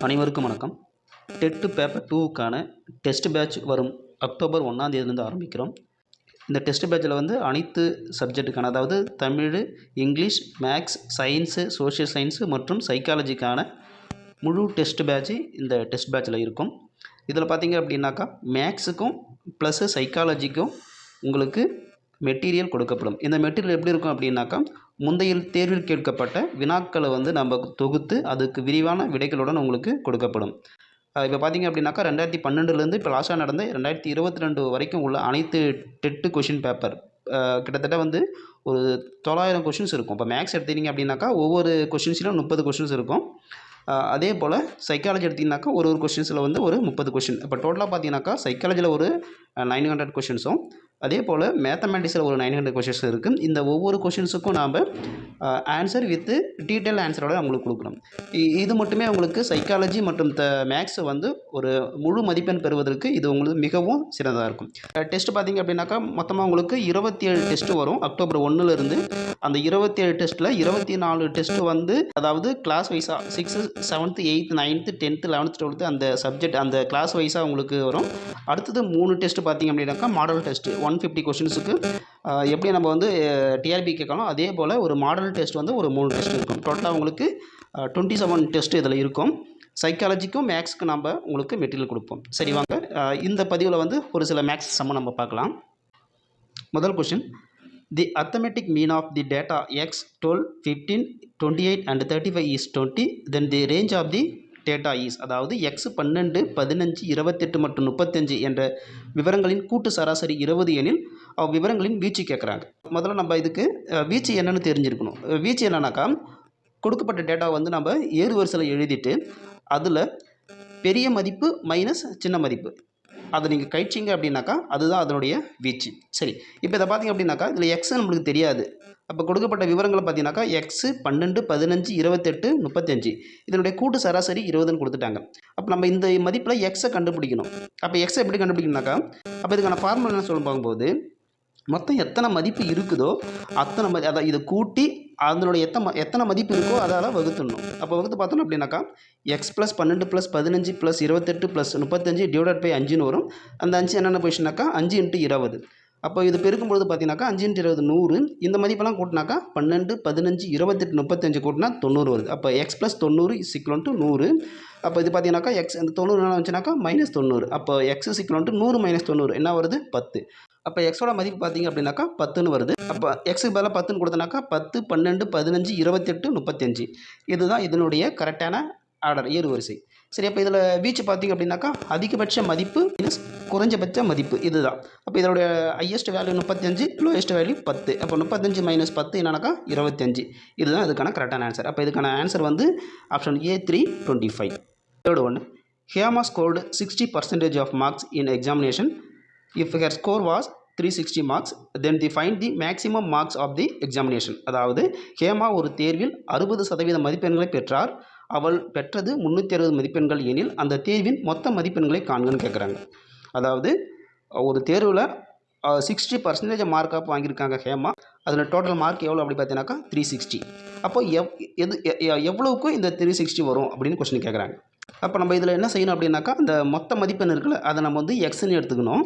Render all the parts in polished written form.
அனைவருக்கும் வணக்கம். TET paper 2க்கான டெஸ்ட் பேட்ச் வரும் அக்டோபர் 1ஆம் தேதியிலிருந்து ஆரம்பிக்கிறோம். இந்த டெஸ்ட் பேட்சில் அனைத்து சப்ஜெக்ட்டுக்கான, அதாவது Tamil, English, maths, science, social science மற்றும் சைக்காலஜிக்கான முழு டெஸ்ட் பேட்ச்சு இந்த டெஸ்ட் பேட்சில் இருக்கும். இதில் பார்த்தீங்க அப்படின்னாக்கா மேக்ஸுக்கும் ப்ளஸ்ஸு சைக்காலஜிக்கும் உங்களுக்கு மெட்டீரியல் கொடுக்கப்படும். இந்த மெட்டீரியல் எப்படி இருக்கும் அப்படின்னாக்கா, முந்தைய தேர்வில் கேட்கப்பட்ட வினாக்களை நம்ம தொகுத்து அதுக்கு விரிவான விடைகளுடன் உங்களுக்கு கொடுக்கப்படும். இப்போ பார்த்தீங்க அப்படின்னாக்கா 2012லேருந்து இப்போ லாஸ்ட்டாக நடந்த 2022 வரைக்கும் உள்ள அனைத்து டெட்டு கொஷின் பேப்பர் கிட்டத்தட்ட ஒரு 900 கொஷின்ஸ் இருக்கும். இப்போ மேக்ஸ் எடுத்தீங்க அப்படின்னாக்கா ஒவ்வொரு கொஷின்ஸ்லையும் 30 கொஷின்ஸ் இருக்கும். அதே போல் சைக்காலஜி எடுத்திங்கனாக்கா ஒரு கொஷின்ஸில் ஒரு 30 கொஷின். இப்போ டோட்டலாக பார்த்தீங்கன்னாக்கா சைக்காலஜியில் ஒரு 900 கொஷின்ஸும், அதே போல் மேத்தமேட்டிக்ஸில் ஒரு 900 கொஷின்ஸ் இருக்குது. இந்த ஒவ்வொரு கொஷின்ஸுக்கும் நாம் ஆன்சர் வித் டீட்டெயில் ஆன்சரோட உங்களுக்கு கொடுக்கணும். இது மட்டுமே உங்களுக்கு சைக்காலஜி மற்றும் மேக்ஸ் ஒரு முழு மதிப்பெண் பெறுவதற்கு இது உங்களுக்கு மிகவும் சிறந்ததாக இருக்கும். டெஸ்ட் பார்த்தீங்க அப்படின்னாக்கா மொத்தமாக உங்களுக்கு 27 டெஸ்ட்டு வரும் அக்டோபர் 1லேருந்து. அந்த 27 டெஸ்ட்டில் 24 டெஸ்ட்டு அதாவது கிளாஸ் வைஸாக 6th 7th 8th 9th 10th 11th 12th அந்த சப்ஜெக்ட் அந்த கிளாஸ் வைஸாக உங்களுக்கு வரும். அடுத்தது 3 டெஸ்ட்டு பார்த்தீங்க அப்படின்னாக்கா மாடல் டெஸ்ட்டு 150 கொஷின்ஸுக்கு எப்படி நம்ம டிஆர்பி கேட்கலாம் அதே போல் ஒரு மாடல் டெஸ்ட் ஒரு 3 டெஸ்ட் இருக்கும். டோட்டலாக உங்களுக்கு 27 டெஸ்ட் இதில் இருக்கும். சைக்காலஜிக்கும் மேக்ஸுக்கும் நம்ம உங்களுக்கு மெட்டீரியல் கொடுப்போம். சரி வாங்க, இந்த பதிவில் ஒரு சில மேக்ஸ் சம்ம நம்ம பார்க்கலாம். முதல் question, the arithmetic mean of the data x 12 15 28 and 35 is 20, then the range of the data is, அதாவது எக்ஸ் 12 15 28 மற்றும் 35 என்ற விவரங்களின் கூட்டு சராசரி 20 எனில் அவ்விவரங்களின் வீச்சு கேட்குறாங்க. முதல்ல நம்ம இதுக்கு வீச்சு என்னென்னு தெரிஞ்சிருக்கணும். வீச்சு என்னன்னாக்கா, கொடுக்கப்பட்ட டேட்டா நம்ம ஏறு வரிசையில் எழுதிட்டு அதில் பெரிய மதிப்பு மைனஸ் சின்ன மதிப்பு அதை நீங்கள் கழிச்சிங்க அப்படின்னாக்கா அதுதான் அதனுடைய வீச்சு. சரி, இப்போ இதை பார்த்தீங்க அப்படின்னாக்கா இதில் எக்ஸ் நம்மளுக்கு தெரியாது. அப்போ கொடுக்கப்பட்ட விவரங்களை பார்த்தீங்கன்னாக்கா எக்ஸு 12 15 28 35 இதனுடைய கூட்டு சராசரி 20ன்னு கொடுத்துட்டாங்க. அப்போ நம்ம இந்த மதிப்பில் எக்ஸை கண்டுபிடிக்கணும். அப்போ எக்ஸை எப்படி கண்டுபிடிக்கணும்னாக்கா, அப்போ இதுக்கான ஃபார்முலா என்ன சொல்ல பார்க்கும்போது மொத்தம் எத்தனை மதிப்பு இருக்குதோ அத்தனை அதான் இதை கூட்டி அதனுடைய எத்தனை மதிப்பு இருக்கோ அதால் வகுத்துடணும். அப்போ வகுத்து பார்த்தோம் அப்படின்னாக்கா x plus 12 plus 15 plus 28 plus 35 divided by 5ன்னு வரும். அந்த 5 என்னென்ன போயிடுச்சுனாக்கா 5 × 20. அப்போ இது பெருக்கும்பொழுது பார்த்தீங்கன்னாக்கா 5 × 20 100. இந்த மதிப்பெல்லாம் கூட்டினாக்கா 12 15 28 35 கூட்டினா 90 வருது. அப்போ X plus 90 is equal to 100. அப்போ இது பார்த்தீங்கன்னாக்கா எக்ஸ் இந்த 90 என்ன வந்துச்சுனாக்கா -90. அப்போ எக்ஸ் இஸ் ஈக்குவல் டு 100 - 90 என்ன வருது 10. அப்போ எக்ஸோட மதிப்பு பார்த்தீங்க அப்படின்னாக்கா 10ன்னு வருது. அப்போ எக்ஸுக்கு பதிலாக 10ன்னு கொடுத்தனாக்கா 10 12 15 28 35 இதுதான் இதனுடைய கரெக்டான ஆர்டர் ஏறு வரிசை. சரி, அப்போ இதில் வீச்சு பார்த்தீங்க அப்படின்னாக்கா அதிகபட்ச மதிப்பு மைனஸ் குறைஞ்சபட்ச மதிப்பு இதுதான். அப்போ இதனுடைய ஹையஸ்ட் வேல்யூ 35, லோயஸ்ட் வேல்யூ 10. அப்போ 35 - 10 என்னன்னாக்கா 25. இதுதான் இதுக்கான கரெக்டான ஆன்சர். அப்போ இதுக்கான answer option A 325. Third one, Hema scored 60% of marks in examination. If her score was 360 marks, then they find the maximum marks of the examination. அதாவது ஹேமா ஒரு தேர்வில் 60% மதிப்பெண்களை பெற்றார். அவள் பெற்றது 360 மதிப்பெண்கள் எனில் அந்த தேர்வின் மொத்த மதிப்பெண்களை காண்கன்னு கேட்குறாங்க. அதாவது ஒரு தேர்வில் 60% மார்க் ஆஃப் வாங்கியிருக்காங்க ஹேமா. அதில் டோட்டல் மார்க் எவ்வளோ அப்படி பார்த்தீங்கன்னாக்கா 360. அப்போ எவ்வளவுக்கும் இந்த 360 வரும் அப்படின்னு கொஸ்டின் கேட்குறாங்க. அப்போ நம்ம இதில் என்ன செய்யணும் அப்படின்னாக்கா, அந்த மொத்த மதிப்பெண் இருக்குல்ல அதை நம்ம எக்ஸ்ன்னு எடுத்துக்கணும்.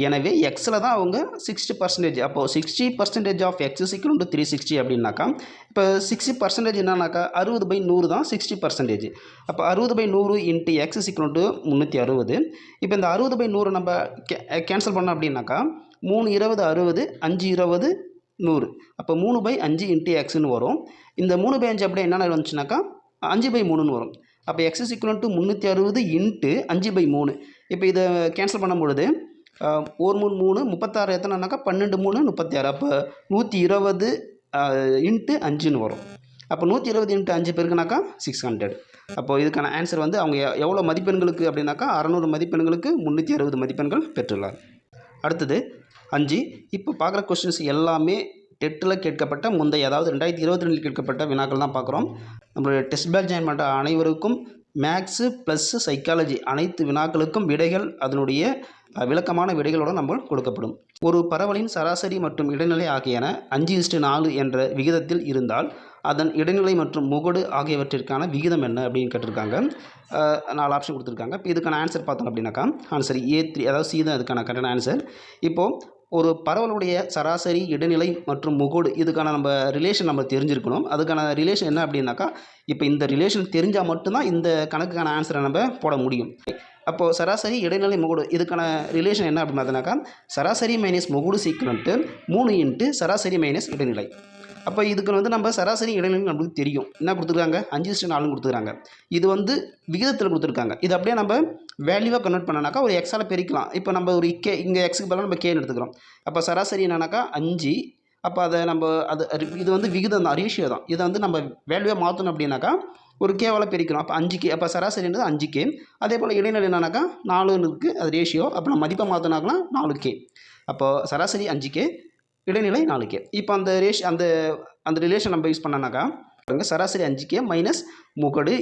எனவே எக்ஸில் தான் அவங்க 60%. அப்போது 60% of x is equal to 360 அப்படின்னாக்கா இப்போ 60% என்னன்னாக்கா 60/100 தான் 60%. அப்போ 60/100 into X is equal to 360. இப்போ இந்த 60/100 நம்ம கேன்சல் பண்ணோம் அப்படின்னாக்கா 3 20 60 5 20 100. அப்போ 3/5 இன்ட்டு எக்ஸ்ன்னு வரும். இந்த 3/5 அப்படியே என்னென்ன வந்துச்சுனாக்கா 5/3ன்னு வரும். அப்போ X is equal to 360 into 5/3. இப்போ இதை கேன்சல் பண்ணும்பொழுது 1 3 36 எத்தனைனாக்கா 12 3 36. அப்போ 120 இன்ட்டு 5ன்னு வரும். அப்போ 120 இன்ட்டு 5 பேருக்குனாக்கா 600. அப்போது இதுக்கான ஆன்சர் அவங்க எவ்வளோ மதிப்பெண்களுக்கு அப்படின்னாக்கா 600 மதிப்பெண்களுக்கு 360 மதிப்பெண்கள் பெற்றுள்ளார். அடுத்தது 5. இப்போ பார்க்குற கொஸ்டின்ஸ் எல்லாமே டெட்டில் கேட்கப்பட்ட முந்தைய, அதாவது 2022 கேட்கப்பட்ட வினாக்கள் தான் பார்க்குறோம். நம்மளுடைய டெஸ்ட் பேட்ச் ஜாயின் பண்ணுற அனைவருக்கும் மேக்ஸு ப்ளஸ்ஸு சைக்காலஜி அனைத்து வினாக்களுக்கும் விடைகள் அதனுடைய விளக்கமான விடைகளோடு நம்ம கொடுக்கப்படும். ஒரு பரவலின் சராசரி மற்றும் இடைநிலை ஆகியன 5:4 என்ற விகிதத்தில் இருந்தால் அதன் இடைநிலை மற்றும் முகடு ஆகியவற்றிற்கான விகிதம் என்ன அப்படின்னு கேட்டிருக்காங்க. 4 ஆப்ஷன் கொடுத்துருக்காங்க. இப்போ இதுக்கான ஆன்சர் பார்த்தோம் அப்படின்னாக்கா ஆன்சர் A3, அதாவது சி தான் இதுக்கான கரெக்டான ஆன்சர். இப்போது ஒரு பரவலுடைய சராசரி, இடைநிலை மற்றும் முகடு இதுக்கான நம்ம ரிலேஷன் நம்ம தெரிஞ்சிருக்கணும். அதுக்கான ரிலேஷன் என்ன அப்படின்னாக்கா, இப்போ இந்த ரிலேஷன் தெரிஞ்சால் மட்டும்தான் இந்த கணக்குக்கான ஆன்சரை நம்ம போட முடியும். அப்போது சராசரி, இடைநிலை, முகடு இதுக்கான ரிலேஷன் என்ன அப்படின்னு பார்த்தோன்னாக்கா, சராசரி மைனஸ் முகடு சீக்கிரன்ட்டு 3 இன்ட்டு சராசரி மைனஸ் இடைநிலை. அப்போ இதுக்கு வந்து நம்ம சராசரி, இடைநிலை நம்மளுக்கு தெரியும். என்ன கொடுத்துருக்காங்க, 5:4 கொடுத்துருக்காங்க. இது வந்து விகிதத்தில் கொடுத்துருக்காங்க. இது அப்படியே நம்ம வேல்யூவாக கன்வெர்ட் பண்ணனாக்கா ஒரு எக்ஸால் பெருக்கலாம். இப்போ நம்ம ஒரு கே, இங்கே எக்ஸுக்கு பதிலாக நம்ம கேன்னு எடுத்துக்கிறோம். அப்போ சராசரி என்னன்னாக்கா 5. அப்போ அதை நம்ம இது வந்து விகிதம் தான், ரேஷியோ தான். இதை வந்து நம்ம வேல்யூவாக மாற்றணும் அப்படின்னாக்கா ஒரு கேவால் பெருக்கிறோம். அப்போ 5K. அப்போ சராசரின்றது 5K. அதே போல் இடைநிலை என்னன்னாக்கா 4ன்னு இருக்குது, அது ரேஷியோ. அப்போ நம்ம மதிப்பை மாற்றினாக்கா 4K. அப்போது சராசரி 5K, இடைநிலை 4K. இப்போ அந்த ரிலேஷன் நம்ம யூஸ் பண்ணனாக்கா சராசரி 5K மைனஸ் முகடு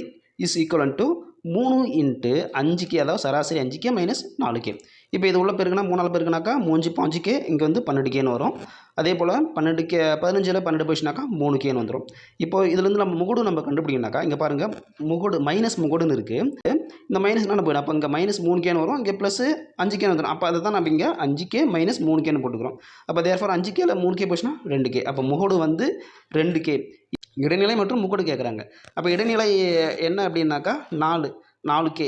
இஸ் ஈக்குவலன் டு 3 இன்ட்டு 5K, அதாவது சராசரி 5K மைனஸ் 4K. இப்போ இது உள்ள பெருக்குனா 3 பெருக்குனாக்கா 5K, இங்கே வந்து 12Kன்னு வரும். அதே போல் 12K 15ல் 12 போயிடுச்சுனாக்கா 3Kன்னு வந்துடும். இப்போ இதுலேருந்து நம்ம முகடு நம்ம கண்டுபிடிக்கணுனாக்கா இங்கே பாருங்கள், முகடு மைனஸ் முகடுன்னு இருக்குது. இந்த மைனஸ் என்ன போயிடும், அப்போ இங்கே மைனஸ் 3Kன்னு வரும், இங்கே ப்ளஸ் 5Kன்னு வந்துடும். அப்போ அதை தான் நம்ம இங்கே 5K மைனஸ் 3Kன்னு போட்டுக்கிறோம். அப்போ தேர்ஃபார் 5Kல 3K போச்சுன்னா 2K. அப்போ முகடு வந்து 2K. இடைநிலை மற்றும் முகடு கேட்குறாங்க. அப்போ இடைநிலை என்ன அப்படின்னாக்கா 4K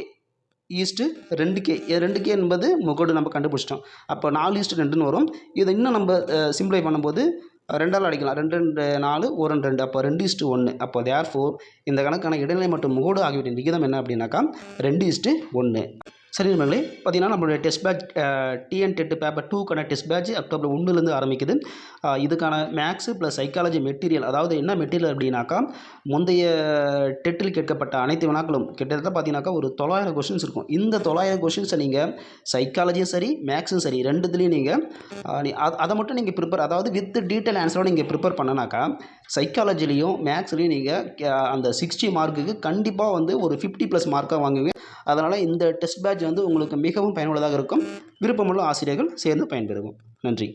ஈஸ்ட்டு 2K. 2K என்பது முகடு நம்ம கண்டுபிடிச்சிட்டோம். அப்போ 4:2ன்னு வரும். இதை இன்னும் நம்ம சிம்பிளை பண்ணும்போது 2ஆல் அடிக்கலாம். 2 2 4, 1 2. அப்போ 2:1. அப்போ தேர்ஃபோர் இந்த கணக்கான இடைநிலை மற்றும் முகடு ஆகியவற்றின் விகிதம் என்ன அப்படின்னாக்கா 2:1. சரி நண்பர்களே, பார்த்தீங்கன்னா நம்மளுடைய test batch TN TET paper 2க்கான டெஸ்ட் பேட்ச் அக்டோபர் 1லேருந்து ஆரம்பிக்குது. இதுக்கான மேக்ஸு ப்ளஸ் சைக்காலஜி மெட்டீரியல், அதாவது என்ன மெட்டீரியல் அப்படின்னாக்கா முந்தைய டெட்டில் கேட்கப்பட்ட அனைத்து வினாக்களும் கிட்டத்தட்ட பார்த்தீங்கன்னாக்கா ஒரு 900 கொஷின்ஸ் இருக்கும். இந்த 900 கொஷின்ஸை நீங்கள் சைக்காலஜியும் சரி மேக்ஸும் சரி ரெண்டுத்துலேயும் நீங்கள் அதை மட்டும் நீங்கள் ப்ரிப்பேர், அதாவது வித் டீட்டெயில் ஆன்சரோடு நீங்கள் ப்ரிப்பேர் பண்ணனாக்கா சைக்காலஜிலையும் மேக்ஸ்லேயும் நீங்கள் அந்த 60 மார்க்குக்கு கண்டிப்பாக வந்து ஒரு 50+ மார்க்காக வாங்குவீங்க. அதனால் இந்த டெஸ்ட் பேட்ச் வந்து உங்களுக்கு மிகவும் பயனுள்ளதாக இருக்கும். விருப்பமுள்ள ஆசிரியர்கள் சேர்ந்து பயன்பெறுவோம். நன்றி.